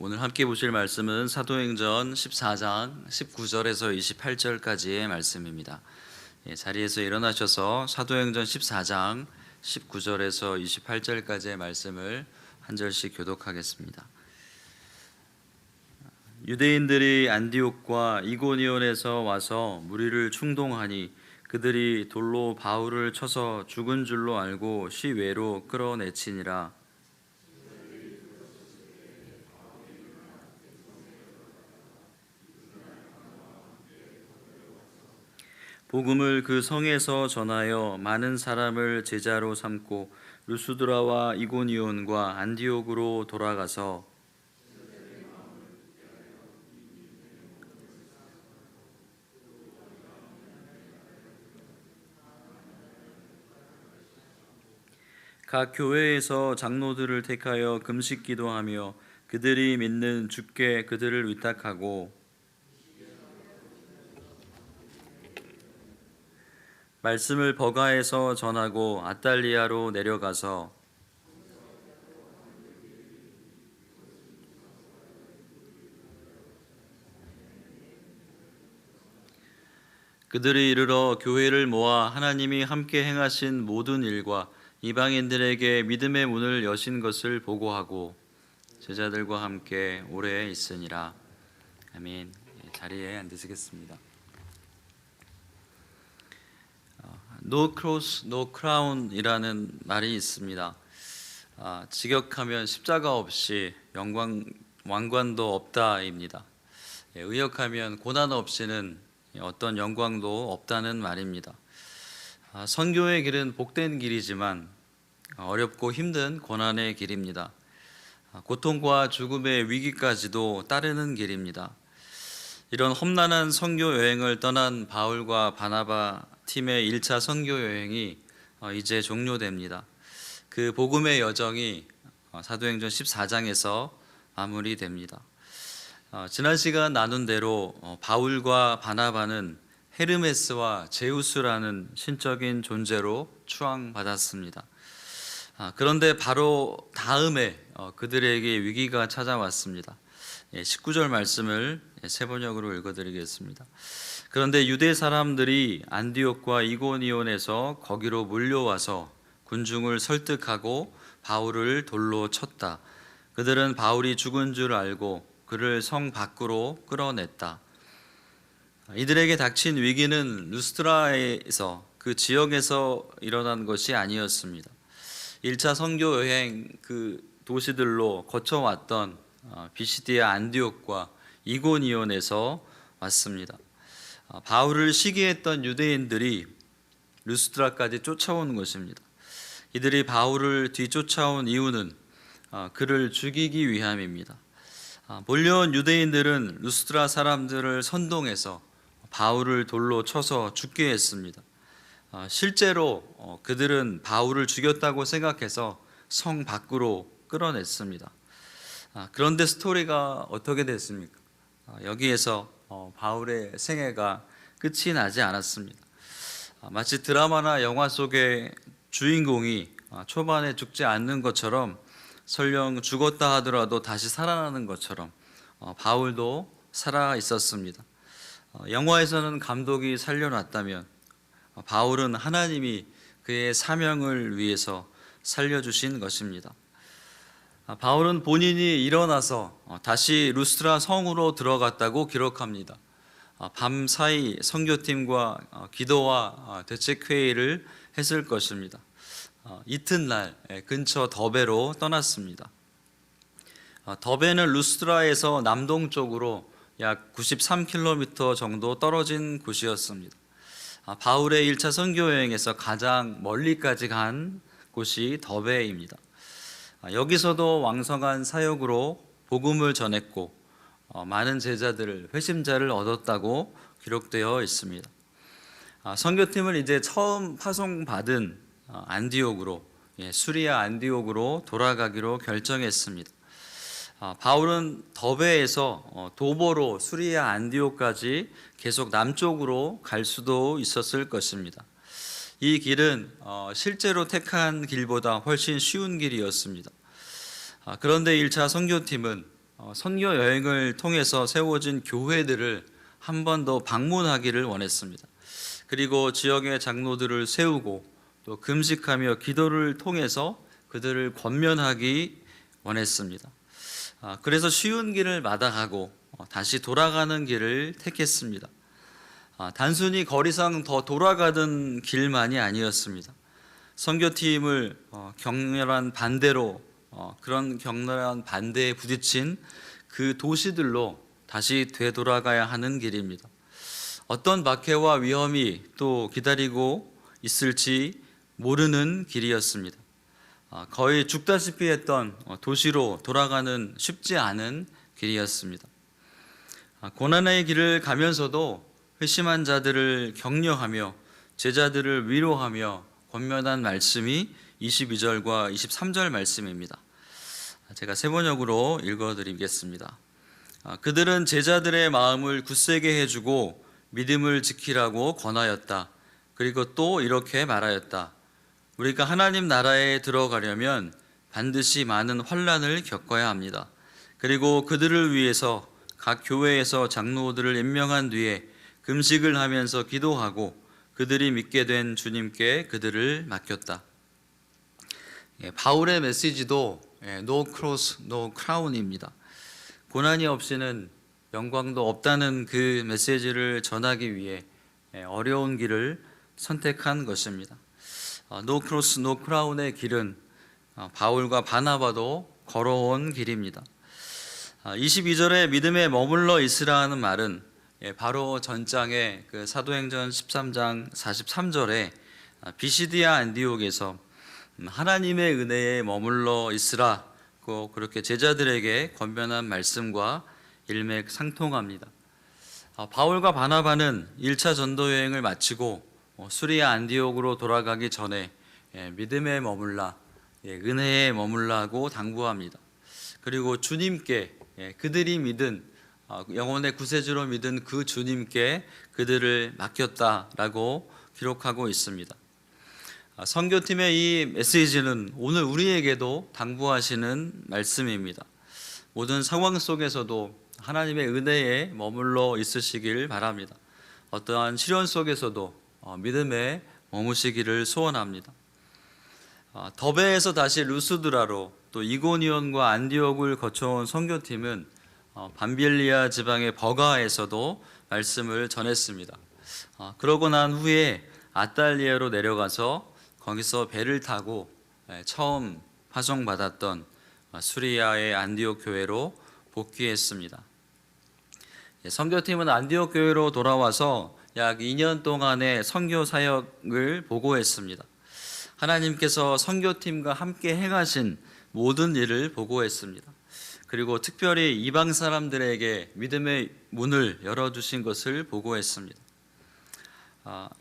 오늘 함께 보실 말씀은 사도행전 14장 19절에서 28절까지의 말씀입니다. 자리에서 일어나셔서 사도행전 14장 19절에서 28절까지의 말씀을 한 절씩 교독하겠습니다. 유대인들이 안디옥과 이고니온에서 와서 무리를 충동하니 그들이 돌로 바울을 쳐서 죽은 줄로 알고 시외로 끌어내치니라. 복음을 그 성에서 전하여 많은 사람을 제자로 삼고 루스드라와 이고니온과 안디옥으로 돌아가서 각 교회에서 장로들을 택하여 금식 기도하며 그들이 믿는 주께 그들을 위탁하고 말씀을 버가에서 전하고 아달리아로 내려가서 그들이 이르러 교회를 모아 하나님이 함께 행하신 모든 일과 이방인들에게 믿음의 문을 여신 것을 보고하고 제자들과 함께 오래 있으니라. 아멘. 자리에 앉으시겠습니다. No cross, no crown이라는 말이 있습니다. 직역하면 십자가 없이 왕관도 없다입니다. 의역하면 고난 없이는 어떤 영광도 없다는 말입니다. 선교의 길은 복된 길이지만 어렵고 힘든 고난의 길입니다. 고통과 죽음의 위기까지도 따르는 길입니다. 이런 험난한 선교 여행을 떠난 바울과 바나바 팀의 1차 선교 여행이 이제 종료됩니다. 그 복음의 여정이 사도행전 14장에서 마무리됩니다. 지난 시간 나눈 대로 바울과 바나바는 헤르메스와 제우스라는 신적인 존재로 추앙받았습니다. 그런데 바로 다음에 그들에게 위기가 찾아왔습니다. 19절 말씀을 세 번역으로 읽어드리겠습니다. 그런데 유대 사람들이 안디옥과 이고니온에서 거기로 몰려와서 군중을 설득하고 바울을 돌로 쳤다. 그들은 바울이 죽은 줄 알고 그를 성 밖으로 끌어냈다. 이들에게 닥친 위기는 루스트라에서 그 지역에서 일어난 것이 아니었습니다. 1차 선교 여행 그 도시들로 거쳐왔던 비시디아 안디옥과 이고니온에서 왔습니다. 바울을 시기했던 유대인들이 루스트라까지 쫓아온 것입니다. 이들이 바울을 뒤쫓아온 이유는 그를 죽이기 위함입니다. 몰려온 유대인들은 루스트라 사람들을 선동해서 바울을 돌로 쳐서 죽게 했습니다. 실제로 그들은 바울을 죽였다고 생각해서 성 밖으로 끌어냈습니다. 그런데 스토리가 어떻게 됐습니까? 여기에서 바울의 생애가 끝이 나지 않았습니다. 마치 드라마나 영화 속의 주인공이 초반에 죽지 않는 것처럼 설령 죽었다 하더라도 다시 살아나는 것처럼 바울도 살아 있었습니다. 영화에서는 감독이 살려놨다면 바울은 하나님이 그의 사명을 위해서 살려주신 것입니다. 바울은 본인이 일어나서 다시 루스트라 성으로 들어갔다고 기록합니다. 밤사이 선교팀과 기도와 대책회의를 했을 것입니다. 이튿날 근처 더베로 떠났습니다. 더베는 루스트라에서 남동쪽으로 약 93km 정도 떨어진 곳이었습니다. 바울의 1차 선교 여행에서 가장 멀리까지 간 곳이 더베입니다. 여기서도 왕성한 사역으로 복음을 전했고 많은 제자들을 회심자를 얻었다고 기록되어 있습니다. 선교팀은 이제 처음 파송받은 안디옥으로 수리아 안디옥으로 돌아가기로 결정했습니다. 바울은 더베에서 도보로 수리아 안디옥까지 계속 남쪽으로 갈 수도 있었을 것입니다. 이 길은 실제로 택한 길보다 훨씬 쉬운 길이었습니다. 그런데 1차 선교팀은 선교 여행을 통해서 세워진 교회들을 한 번 더 방문하기를 원했습니다. 그리고 지역의 장로들을 세우고 또 금식하며 기도를 통해서 그들을 권면하기 원했습니다. 그래서 쉬운 길을 마다하고 다시 돌아가는 길을 택했습니다. 단순히 거리상 더 돌아가던 길만이 아니었습니다. 선교팀을 격렬한 반대로 그런 격렬한 반대에 부딪힌 그 도시들로 다시 되돌아가야 하는 길입니다. 어떤 박해와 위험이 또 기다리고 있을지 모르는 길이었습니다. 거의 죽다시피 했던 도시로 돌아가는 쉽지 않은 길이었습니다. 고난의 길을 가면서도 회심한 자들을 격려하며 제자들을 위로하며 권면한 말씀이 22절과 23절 말씀입니다. 제가 세 번역으로 읽어드리겠습니다. 그들은 제자들의 마음을 굳세게 해주고 믿음을 지키라고 권하였다. 그리고 또 이렇게 말하였다. 우리가 하나님 나라에 들어가려면 반드시 많은 환난을 겪어야 합니다. 그리고 그들을 위해서 각 교회에서 장로들을 임명한 뒤에 금식을 하면서 기도하고 그들이 믿게 된 주님께 그들을 맡겼다. 바울의 메시지도 No cross, no crown입니다. 고난이 없이는 영광도 없다는 그 메시지를 전하기 위해 어려운 길을 선택한 것입니다. No cross, no crown의 길은 바울과 바나바도 걸어온 길입니다. 22절에 믿음에 머물러 있으라 는 말은 바로 전장의 그 사도행전 13장 43절에 비시디아 안디옥에서 하나님의 은혜에 머물러 있으라고 그렇게 제자들에게 권면한 말씀과 일맥상통합니다. 바울과 바나바는 1차 전도 여행을 마치고 수리아 안디옥으로 돌아가기 전에 믿음에 머물라, 은혜에 머물라고 당부합니다. 그리고 주님께 그들이 믿은 영혼의 구세주로 믿은 그 주님께 그들을 맡겼다라고 기록하고 있습니다. 선교팀의 이 메시지는 오늘 우리에게도 당부하시는 말씀입니다. 모든 상황 속에서도 하나님의 은혜에 머물러 있으시길 바랍니다. 어떠한 시련 속에서도 믿음에 머무시기를 소원합니다. 더베에서 다시 루스드라로 또 이고니온과 안디옥을 거쳐온 선교팀은 밤빌리아 지방의 버가에서도 말씀을 전했습니다. 그러고 난 후에 아탈리아로 내려가서 거기서 배를 타고 처음 파송받았던 수리아의 안디옥 교회로 복귀했습니다. 선교팀은 안디옥 교회로 돌아와서 약 2년 동안의 선교 사역을 보고했습니다. 하나님께서 선교팀과 함께 행하신 모든 일을 보고했습니다. 그리고 특별히 이방 사람들에게 믿음의 문을 열어주신 것을 보고했습니다.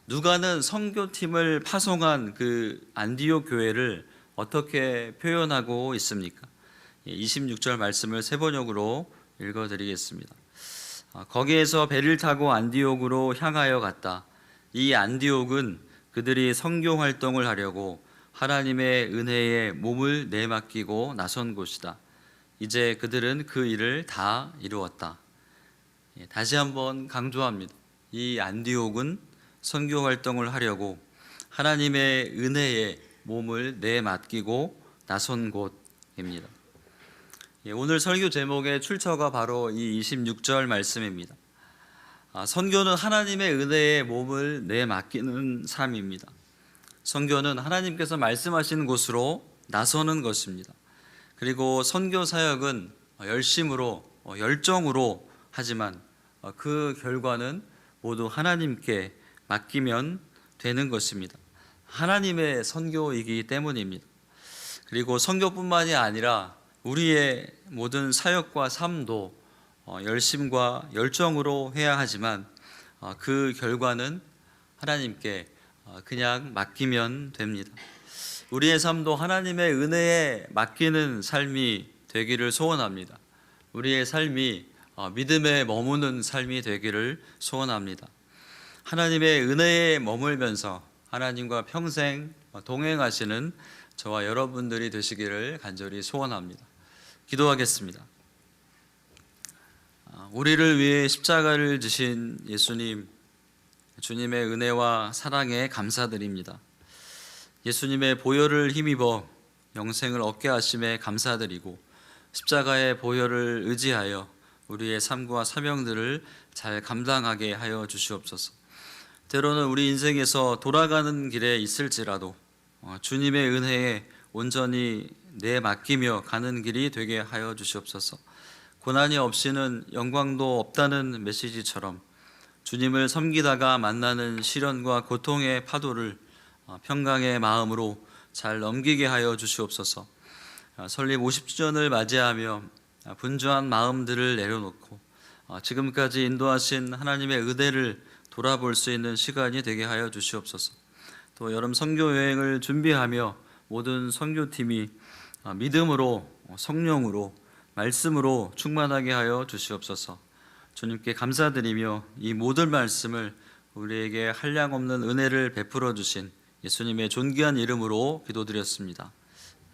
누가는 선교팀을 파송한 그 안디옥 교회를 어떻게 표현하고 있습니까? 26절 말씀을 세 번역으로 읽어드리겠습니다. 거기에서 배를 타고 안디옥으로 향하여 갔다. 이 안디옥은 그들이 선교 활동을 하려고 하나님의 은혜에 몸을 내맡기고 나선 곳이다. 이제 그들은 그 일을 다 이루었다. 다시 한번 강조합니다. 이 안디옥은 선교 활동을 하려고 하나님의 은혜에 몸을 내맡기고 나선 곳입니다. 오늘 설교 제목의 출처가 바로 이 26절 말씀입니다. 선교는 하나님의 은혜에 몸을 내맡기는 삶입니다. 선교는 하나님께서 말씀하신 곳으로 나서는 것입니다. 그리고 선교 사역은 열심으로 열정으로 하지만 그 결과는 모두 하나님께 맡기면 되는 것입니다. 하나님의 선교이기 때문입니다. 그리고 선교뿐만이 아니라 우리의 모든 사역과 삶도 열심과 열정으로 해야 하지만 그 결과는 하나님께 그냥 맡기면 됩니다. 우리의 삶도 하나님의 은혜에 맡기는 삶이 되기를 소원합니다. 우리의 삶이 믿음에 머무는 삶이 되기를 소원합니다. 하나님의 은혜에 머물면서 하나님과 평생 동행하시는 저와 여러분들이 되시기를 간절히 소원합니다. 기도하겠습니다. 우리를 위해 십자가를 지신 예수님, 주님의 은혜와 사랑에 감사드립니다. 예수님의 보혈을 힘입어 영생을 얻게 하심에 감사드리고 십자가의 보혈을 의지하여 우리의 삶과 사명들을 잘 감당하게 하여 주시옵소서. 때로는 우리 인생에서 돌아가는 길에 있을지라도 주님의 은혜에 온전히 내맡기며 가는 길이 되게 하여 주시옵소서. 고난이 없이는 영광도 없다는 메시지처럼 주님을 섬기다가 만나는 시련과 고통의 파도를 평강의 마음으로 잘 넘기게 하여 주시옵소서. 설립 50주년을 맞이하며 분주한 마음들을 내려놓고 지금까지 인도하신 하나님의 은혜를 돌아볼 수 있는 시간이 되게 하여 주시옵소서. 또 여름 선교 여행을 준비하며 모든 선교팀이 믿음으로, 성령으로, 말씀으로 충만하게 하여 주시옵소서. 주님께 감사드리며 이 모든 말씀을 우리에게 한량없는 은혜를 베풀어 주신 예수님의 존귀한 이름으로 기도드렸습니다.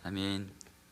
아멘.